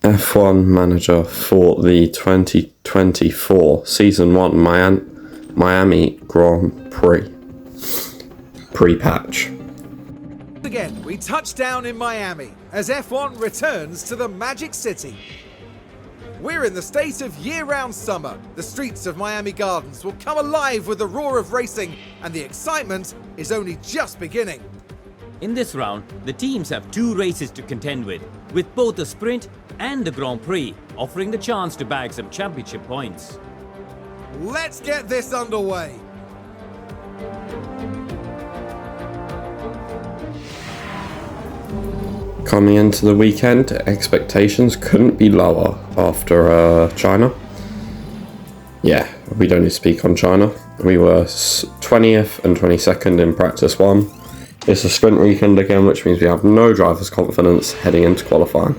F1 manager for the 2024 Season 1 Miami Grand Prix pre-patch. Again, we touch down in Miami as F1 returns to the Magic City. We're in the state of year-round summer. The streets of Miami Gardens will come alive with the roar of racing, and the excitement is only just beginning. In this round, the teams have 2 races to contend with both the Sprint and the Grand Prix offering the chance to bag some championship points. Let's get this underway. Coming into the weekend, expectations couldn't be lower after China. Yeah, we don't need to speak on China. We were 20th and 22nd in practice 1. It's a sprint weekend again, which means we have no driver's confidence heading into qualifying.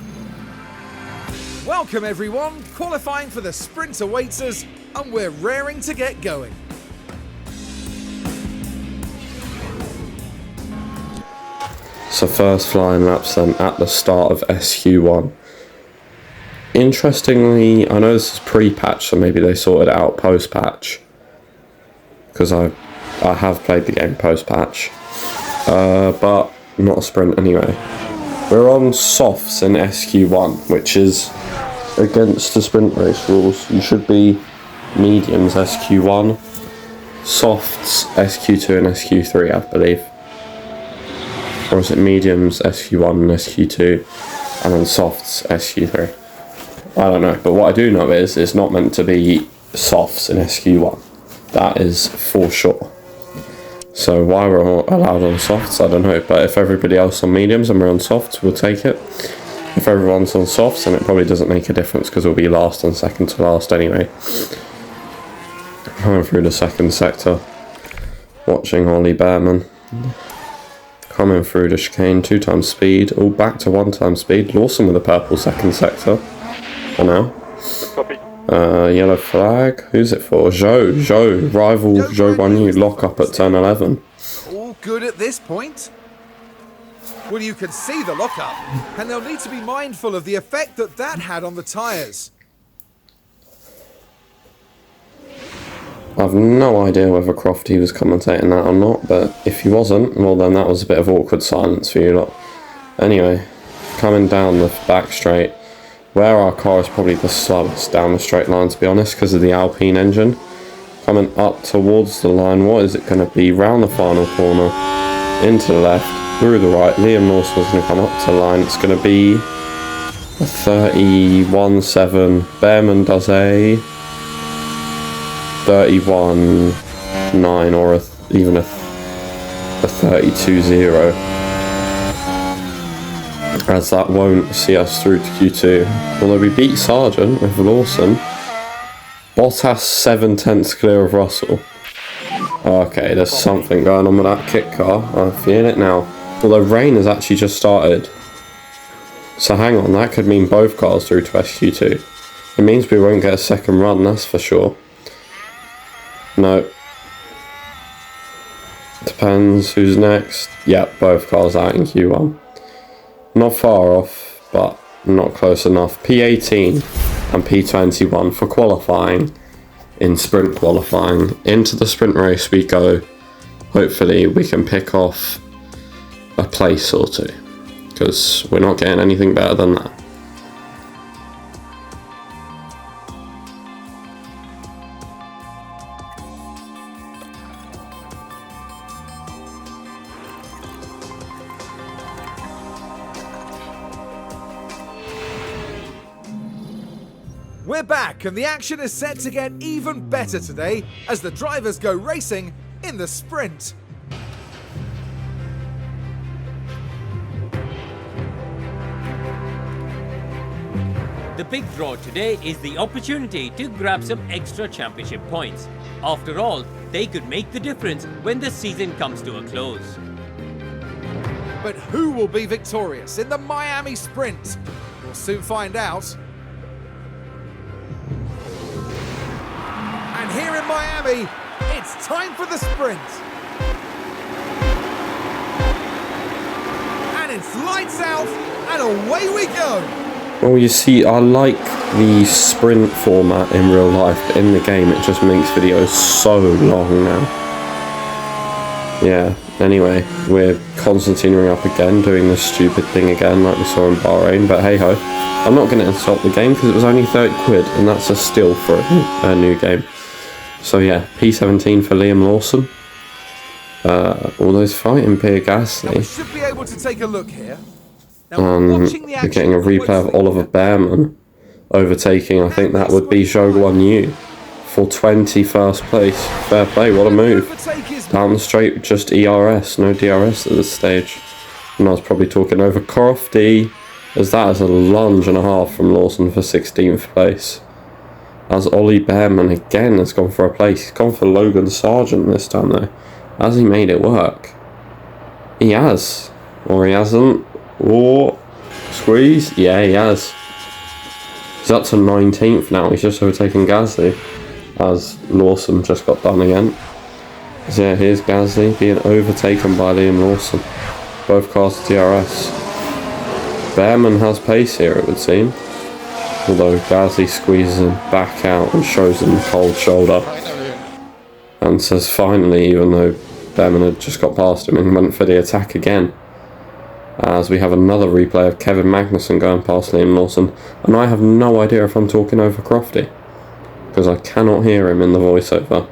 Welcome everyone, qualifying for the sprint awaits us, and we're raring to get going. So first flying laps then at the start of SQ1. Interestingly, I know this is pre-patch, so maybe they sorted it out post-patch. Because I have played the game post-patch. But not a sprint anyway. We're on softs in SQ1, which is against the sprint race rules. You should be mediums SQ1, softs SQ2 and SQ3, I believe. Or is it mediums SQ1 and SQ2, and then softs SQ3? I don't know, but what I do know is it's not meant to be softs in SQ1. That is for sure. So why we're allowed on softs, I don't know. But if everybody else on mediums and we're on softs, we'll take it. If everyone's on softs, then it probably doesn't make a difference because we'll be last and second to last anyway. Going through the second sector, watching Ollie Bearman. Coming through the chicane, 2 times speed, all back to 1 time speed. Lawson with a purple second sector. For now. Copy. Yellow flag. Who's it for? Zhou. Rival Zhou Guanyu. Lock up at turn 11. All good at this point? Well, you can see the lockup, and they'll need to be mindful of the effect that had on the tyres. I've no idea whether Crofty was commentating that or not, but if he wasn't, well then that was a bit of awkward silence for you lot. Anyway, coming down the back straight, where our car is probably the slowest down the straight line to be honest, because of the Alpine engine. Coming up towards the line, what is it going to be? Round the final corner, into the left, through the right. Liam Lawson's going to come up to the line. It's going to be a 31.7. Bearman does a 31.9 or even a 32.0, as that won't see us through to Q2. Although we beat Sargent with Lawson. Bottas 7/10 clear of Russell. Okay, there's something going on with that kit car. I feel it now. Although rain has actually just started. So hang on, that could mean both cars through to SQ2. It means we won't get a second run, that's for sure. No. Depends who's next. Yep, both cars out in Q1. Not far off, but not close enough. P18 and P21 for qualifying in sprint qualifying. Into the sprint race we go. Hopefully we can pick off a place or two, because we're not getting anything better than that. We're back, and the action is set to get even better today as the drivers go racing in the sprint. The big draw today is the opportunity to grab some extra championship points. After all, they could make the difference when the season comes to a close. But who will be victorious in the Miami Sprint? We'll soon find out. And here in Miami, it's time for the sprint. And it's lights out, and away we go. Well, you see, I like the sprint format in real life, but in the game it just makes videos so long now. Yeah, anyway, we're continuing up again, doing this stupid thing again like we saw in Bahrain, but hey ho. I'm not going to insult the game because it was only 30 quid, and that's a steal for a new game. So yeah, P17 for Liam Lawson. Although he's fighting Pierre Gasly. We should be able to take a look here. We're getting a replay of Oliver Bearman overtaking, I think that would be Zhou Guanyu for 21st place. Fair play, what a move. Down the straight, just ERS, no DRS at this stage. And I was probably talking over Crofty, as that is a lunge and a half from Lawson for 16th place. As Ollie Bearman again has gone for a place. He's gone for Logan Sargent this time though. Has he made it work? He has. Or he hasn't. Or squeeze? Yeah, he has. He's up to 19th now. He's just overtaken Gasly. As Lawson just got done again. So yeah, here's Gasly being overtaken by Liam Lawson. Both cars DRS. Bearman has pace here, it would seem. Although Gasly squeezes him back out and shows him the cold shoulder. And says finally, even though Bearman had just got past him and went for the attack again. As we have another replay of Kevin Magnussen going past Liam Lawson. And I have no idea if I'm talking over Crofty. Because I cannot hear him in the voiceover.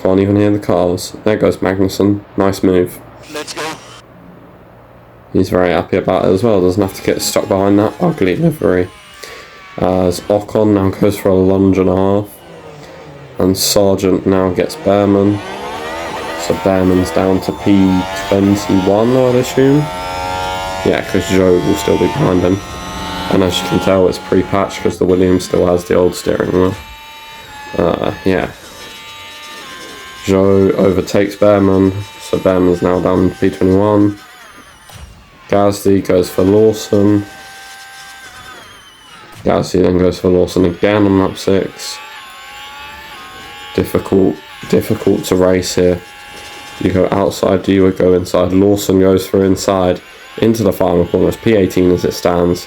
Can't even hear the cars. There goes Magnussen. Nice move. Let's go. He's very happy about it as well. Doesn't have to get stuck behind that ugly livery. As Ocon now goes for a lunge and a half. And Sargent now gets Bearman. So Bearman's down to P21, I'd assume. Yeah, because Zhou will still be behind him. And as you can tell, it's pre-patched because the Williams still has the old steering wheel. Yeah. Zhou overtakes Bearman. So Bearman's now down to P21. Gasly goes for Lawson. Gasly then goes for Lawson again on lap 6. Difficult to race here. Do you go outside? Do you go inside? Lawson goes for inside into the final corners. P18 as it stands.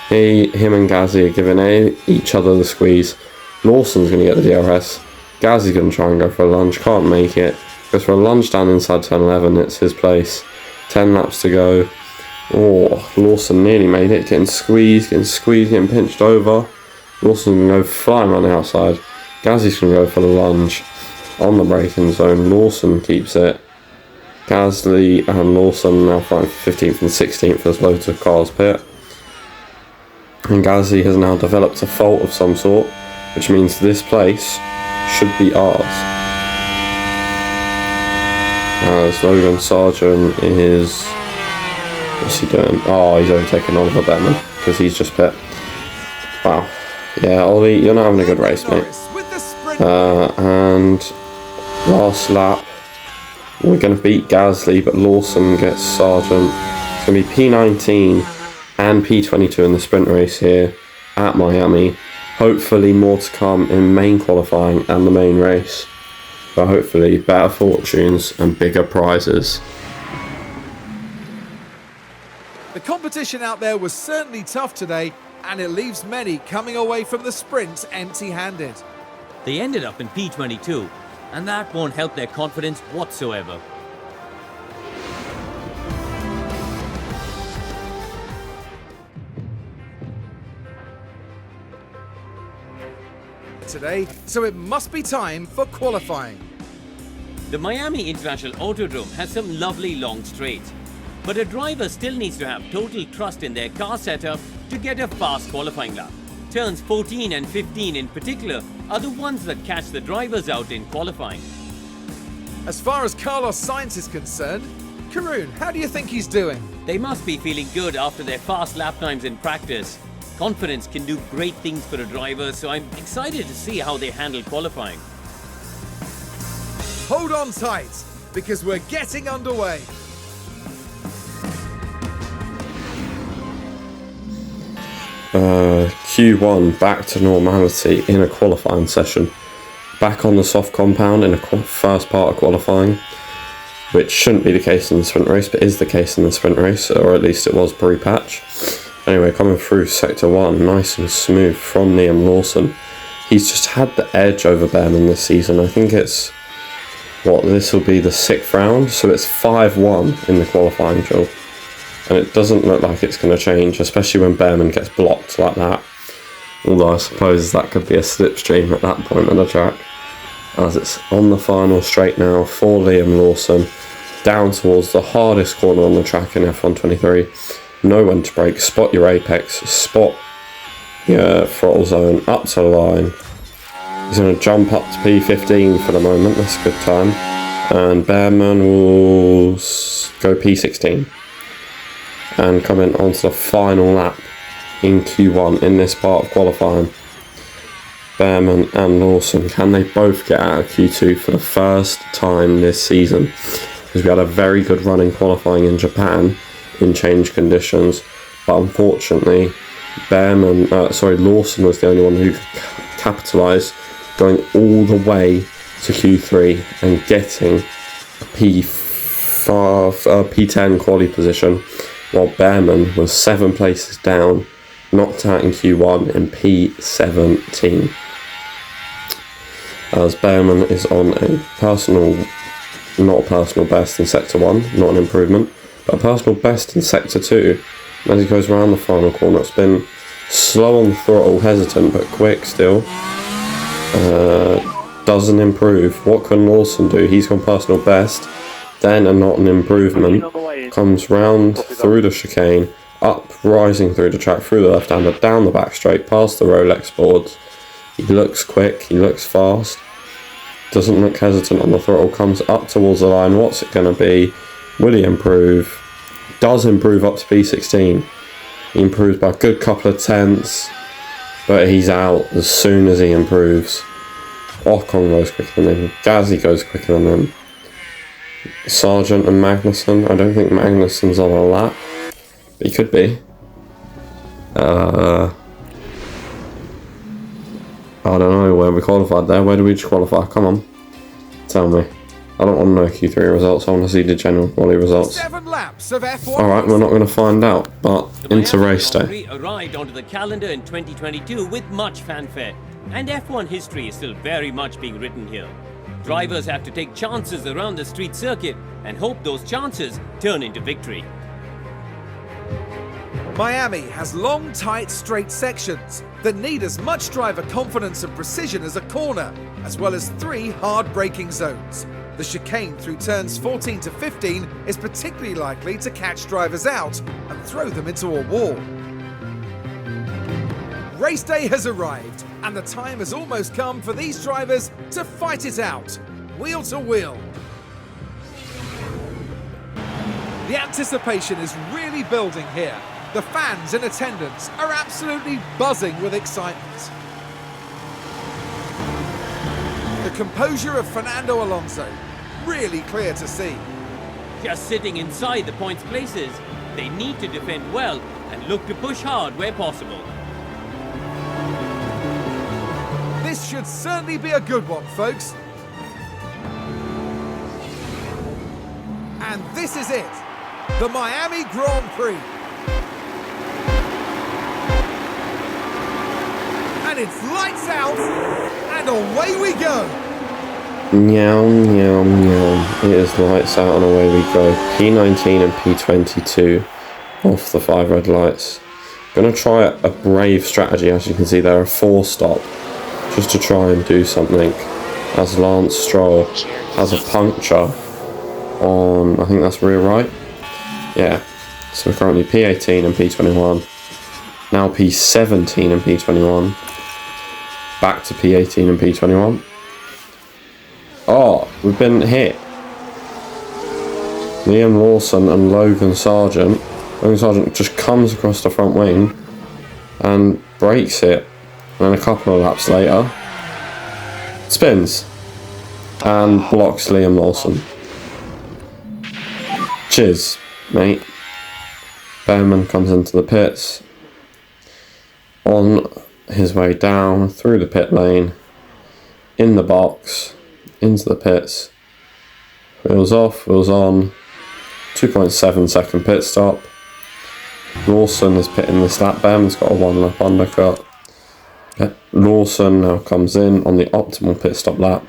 Him and Gasly are giving each other the squeeze. Lawson's going to get the DRS. Gasly's going to try and go for a lunge. Can't make it. Goes for a lunge down inside turn 11. It's his place. 10 laps to go. Oh, Lawson nearly made it. Getting squeezed, getting pinched over. Lawson's going to go flying on the outside. Gasly's going to go for the lunge on the braking zone. Lawson keeps it. Gasly and Lawson now fighting for 15th and 16th. There's loads of cars pit. And Gasly has now developed a fault of some sort, which means this place should be ours. As Logan Sargent is... What's he doing? Oh, he's overtaken Oliver Bearman because he's just pit. Wow. Yeah, Ollie, you're not having a good race, mate. And last lap, we're going to beat Gasly, but Lawson gets Sargent. It's going to be P19 and P22 in the sprint race here at Miami. Hopefully more to come in main qualifying and the main race. But hopefully better fortunes and bigger prizes. The competition out there was certainly tough today, and it leaves many coming away from the sprint empty-handed. They ended up in P22, and that won't help their confidence whatsoever. Today, so it must be time for qualifying. The Miami International Autodrome has some lovely long straights, but a driver still needs to have total trust in their car setup to get a fast qualifying lap. Turns 14 and 15 in particular are the ones that catch the drivers out in qualifying. As far as Carlos Sainz is concerned, Karun, how do you think he's doing? They must be feeling good after their fast lap times in practice. Confidence can do great things for a driver, so I'm excited to see how they handle qualifying. Hold on tight, because we're getting underway. Q1 back to normality in a qualifying session. Back on the soft compound in a first part of qualifying, which shouldn't be the case in the sprint race, but is the case in the sprint race, or at least it was pre-patch. Anyway, coming through sector 1, nice and smooth from Liam Lawson. He's just had the edge over Bearman this season. I think it's, this will be the 6th round, so it's 5-1 in the qualifying duel. And it doesn't look like it's going to change, especially when Bearman gets blocked like that. Although I suppose that could be a slipstream at that point on the track. As it's on the final straight now for Liam Lawson, down towards the hardest corner on the track in F1 23. Know when to brake, spot your apex, spot your throttle zone, up to the line. He's going to jump up to P15 for the moment, that's a good time. And Bearman will go P16. And come in onto the final lap in Q1 in this part of qualifying. Bearman and Lawson, can they both get out of Q2 for the first time this season? Because we had a very good run in qualifying in Japan in change conditions, but unfortunately Lawson was the only one who could capitalise, going all the way to Q3 and getting a P10 quali position, while Bearman was 7 places down, knocked out in Q1 in P17. As Bearman is on a not a personal best in Sector 1, not an improvement, but a personal best in Sector 2. As he goes around the final corner, it's been slow on the throttle, hesitant but quick still. Doesn't improve. What can Lawson do? He's gone personal best, then and not an improvement. Comes round through the chicane, up, rising through the track, through the left-hander, down the back straight, past the Rolex boards. He looks quick, he looks fast, doesn't look hesitant on the throttle, comes up towards the line. What's it going to be? Will he improve? Does improve up to P16. He improves by a good couple of tenths, but he's out as soon as he improves. Ocon goes quicker than him, Gasly goes quicker than him. Sargent and Magnussen, I don't think Magnussen's on a lap, but he could be. I don't know where we qualified there. Where do we qualify? Come on. Tell me. I don't want to know Q3 results. I want to see the general quality results. 7 laps of F1. Alright, we're not going to find out. But into race day. Arrived onto the calendar in 2022 with much fanfare. And F1 history is still very much being written here. Drivers have to take chances around the street circuit and hope those chances turn into victory. Miami has long, tight, straight sections that need as much driver confidence and precision as a corner, as well as 3 hard braking zones. The chicane through turns 14 to 15 is particularly likely to catch drivers out and throw them into a wall. Race day has arrived, and the time has almost come for these drivers to fight it out, wheel to wheel. The anticipation is really building here. The fans in attendance are absolutely buzzing with excitement. The composure of Fernando Alonso, really clear to see. Just sitting inside the points places, they need to defend well and look to push hard where possible. This should certainly be a good one, folks. And this is it, the Miami Grand Prix. And it's lights out, and away we go. Meow, meow, meow. It is lights out and away we go. P19 and P22 off the 5 red lights. Gonna try a brave strategy. As you can see, there are 4 stop, just to try and do something. As Lance Stroll has a puncture on, I think that's rear right. Yeah. So we're currently P18 and P21. Now P17 and P21. Back to P18 and P21. Oh, we've been hit. Liam Lawson and Logan Sargent. Logan Sargent just comes across the front wing and breaks it. And then a couple of laps later, spins and blocks Liam Lawson. Cheers, mate. Bearman comes into the pits. On his way down through the pit lane, in the box, into the pits. Wheels off, wheels on. 2.7 second pit stop. Lawson is pitting this lap. Behrman's got a 1 lap undercut. Lawson now comes in on the optimal pit stop lap.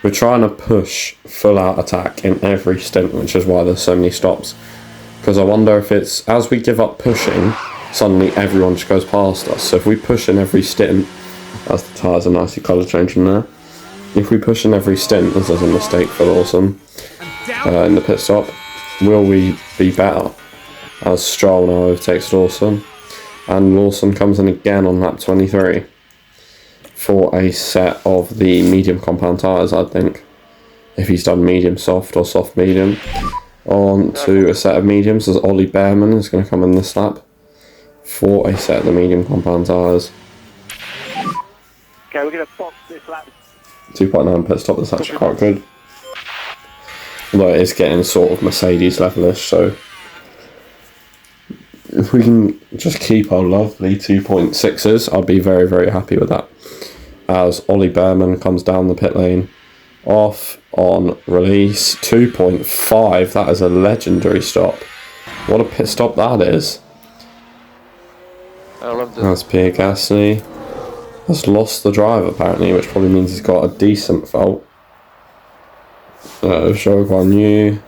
We're trying to push full out attack in every stint, which is why there's so many stops. Because I wonder if it's, as we give up pushing, suddenly everyone just goes past us. So if we push in every stint, as the tyres are nicely colour changing there, if we push in every stint, as there's a mistake for Lawson in the pit stop, will we be better? As Stroll now overtakes Lawson. And Lawson comes in again on lap 23 for a set of the medium compound tyres, I think. If he's done medium soft or soft medium. On to a set of mediums, as Ollie Behrman is going to come in this lap for a set of the medium compound tyres. Okay, we're going to box this lap. 2.9 pit stop, that's actually quite good. Although it is getting sort of Mercedes levelish, so if we can just keep our lovely 2.6s, I'll be very, very happy with that. As Ollie Behrman comes down the pit lane, off on release, 2.5, that is a legendary stop. What a pit stop that is. I love this. As Pierre Gasly has lost the drive apparently, which probably means he's got a decent fault. Zhou Guan Yu.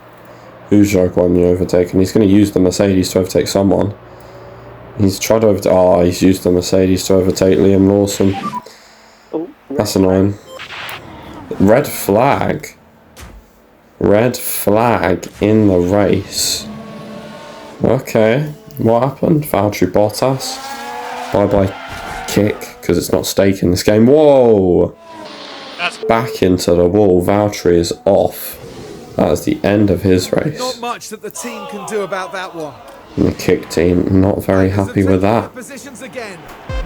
Who's Zhou Guan Yu overtaken? He's going to use the Mercedes to overtake someone. He's tried to overtake... Oh, he's used the Mercedes to overtake Liam Lawson. Oh, That's annoying. Red flag. Red flag in the race. Okay. What happened? Valtteri Bottas. Bye-bye kick, because it's not stake in this game. Whoa! Back into the wall. Valtteri is off. That is the end of his race. Not much that the team can do about that one. And the kick team, not very happy with that. Positions again.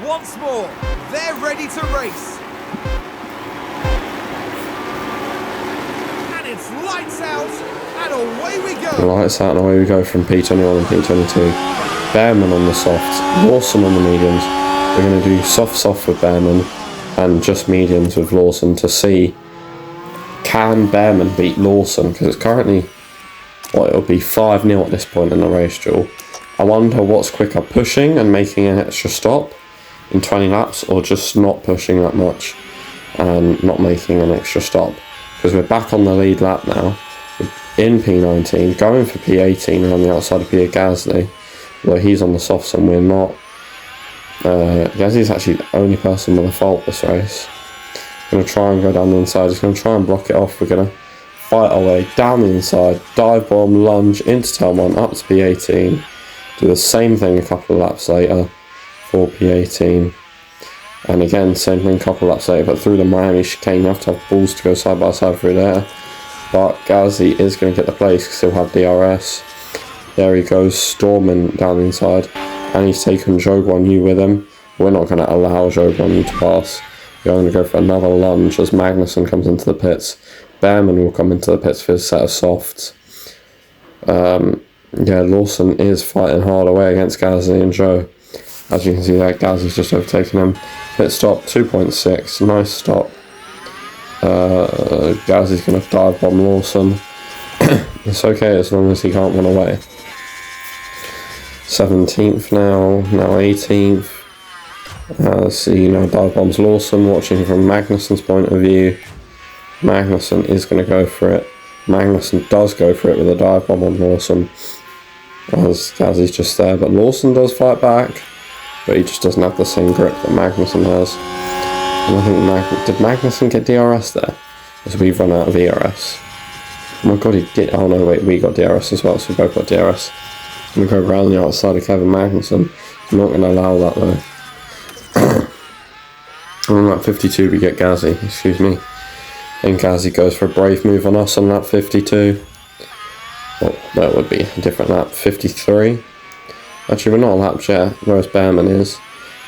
Once more, they're ready to race. And it's lights out, and away we go. Lights out and away we go from P21 and P22. Behrman on the softs, Lawson on the mediums. We're going to do soft with Behrman and just mediums with Lawson to see, can Behrman beat Lawson? Because it's currently, well, it'll be 5-0 at this point in the race duel. I wonder what's quicker, pushing and making an extra stop in 20 laps, or just not pushing that much and not making an extra stop. Because we're back on the lead lap now, in P19, going for P18 around the outside of Pierre Gasly, where he's on the softs and we're not. Gasly's actually the only person with a fault this race. Going to try and go down the inside. He's going to try and block it off. We're going to fight our way down the inside, dive bomb, lunge into turn 1 up to P18. Do the same thing a couple of laps later for P18. And again, same thing a couple of laps later, but through the Miami chicane, you have to have balls to go side by side through there. But Gasly is going to get the place because he'll have DRS. There he goes, storming down the inside. And he's taken Zhou Guan Yu with him. We're not going to allow Zhou Guan Yu to pass. We're going to go for another lunge as Magnussen comes into the pits. Behrman will come into the pits for his set of softs. Yeah, Lawson is fighting hard away against Gasly and Zhou. As you can see there, Gasly's just overtaken him. Pit stop, 2.6, nice stop. Gasly's going to dive bomb Lawson. It's okay as long as he can't run away. 17th now 18th. See, now dive bombs Lawson, watching from Magnussen's point of view. Magnussen is going to go for it. Magnussen does go for it with a dive bomb on Lawson, as Gasly's just there, but Lawson does fight back, but he just doesn't have the same grip that Magnussen has. And I think did Magnussen get DRS there? As we've run out of ERS. Oh my god, he did. Oh no, wait, we got DRS as well, so we both got DRS. I'm going to go around the outside of Kevin Magnussen. I'm not going to allow that though. On lap 52 we get Gasly, excuse me. And Gasly goes for a brave move on us on lap 52. Well, that would be a different lap. 53. Actually, we're not a lap yet, whereas Behrman is.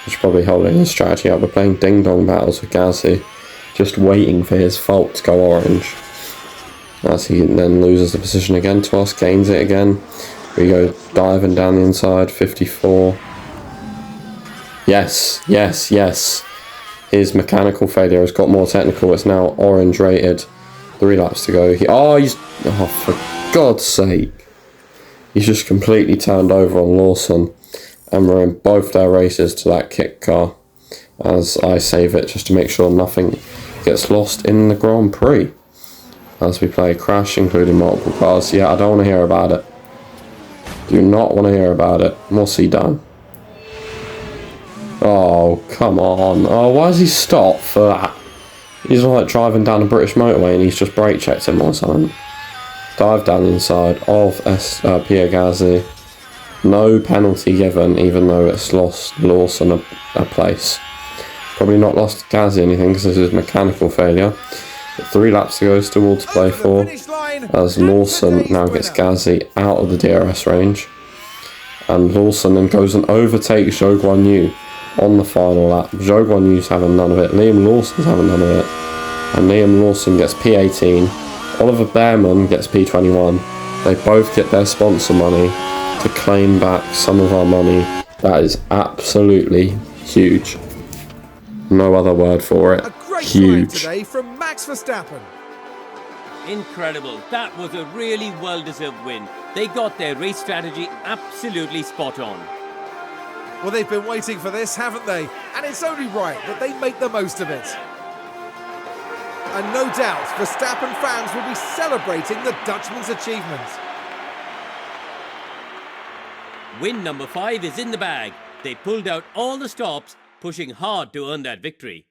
He's probably holding his strategy up. We're playing ding-dong battles with Gasly, just waiting for his fault to go orange. As he then loses the position again to us, gains it again. We go diving down the inside, 54. Yes, yes, yes. His mechanical failure has got more technical. It's now orange rated. 3 laps to go. For God's sake. He's just completely turned over on Lawson. and we're in both their races to that kick car, as I save it just to make sure nothing gets lost in the Grand Prix. As we play Crash, including multiple cars. Yeah, I don't want to hear about it. Do not want to hear about it. What's he done? Oh, come on. Oh, why does he stop for that? He's like driving down a British motorway and he's just brake checked him or something. Dive down the inside of Pierre Gasly. No penalty given, even though it's lost Lawson a place. Probably not lost Gasly anything because this is mechanical failure. 3 laps to go, still all to play for, as Lawson now gets Gasly out of the DRS range, and Lawson then goes and overtakes Zhou Guan Yu on the final lap. Zhou Guan Yu's having none of it, Liam Lawson's having none of it, and Liam Lawson gets P18, Oliver Bearman gets P21. They both get their sponsor money to claim back some of our money. That is absolutely huge. No other word for it. Huge. Today from Max Verstappen. Incredible. That was a really well-deserved win. They got their race strategy absolutely spot on. Well, they've been waiting for this, haven't they? And it's only right that they make the most of it. And no doubt, Verstappen fans will be celebrating the Dutchman's achievement. Win number 5 is in the bag. They pulled out all the stops, pushing hard to earn that victory.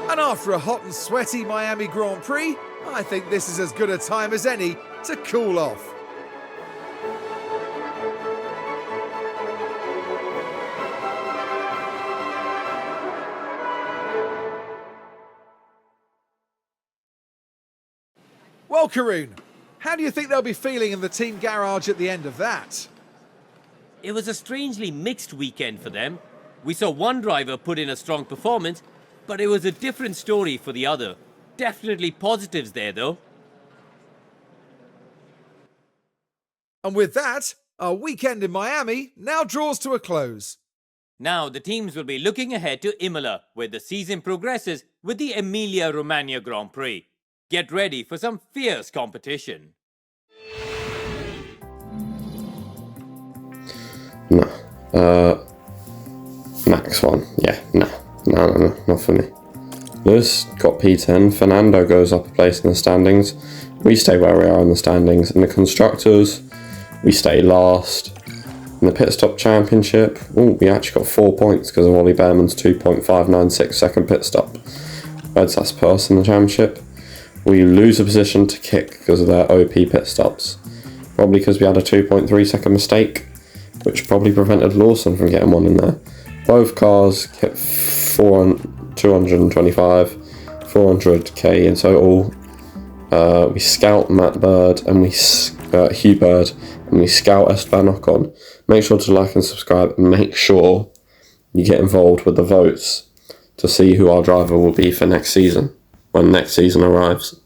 And after a hot and sweaty Miami Grand Prix, I think this is as good a time as any to cool off. Well, Karun, how do you think they'll be feeling in the team garage at the end of that? It was a strangely mixed weekend for them. We saw one driver put in a strong performance, but it was a different story for the other. Definitely positives there, though. And with that, our weekend in Miami now draws to a close. Now the teams will be looking ahead to Imola, where the season progresses with the Emilia-Romagna Grand Prix. Get ready for some fierce competition. No. Max won. Yeah, no, not for me. Lewis got P10. Fernando goes up a place in the standings. We stay where we are in the standings. In the Constructors, we stay last. In the Pit Stop Championship, we actually got 4 points because of Ollie Bearman's 2.596 second pit stop. That's put us in the championship. We lose a position to Kick because of their OP pit stops. Probably because we had a 2.3 second mistake, which probably prevented Lawson from getting one in there. Both cars hit 225, 400k in total. We scout Matt Bird and Hugh Bird, and we scout Esteban Ocon. Make sure to like and subscribe, and make sure you get involved with the votes to see who our driver will be for next season, when next season arrives.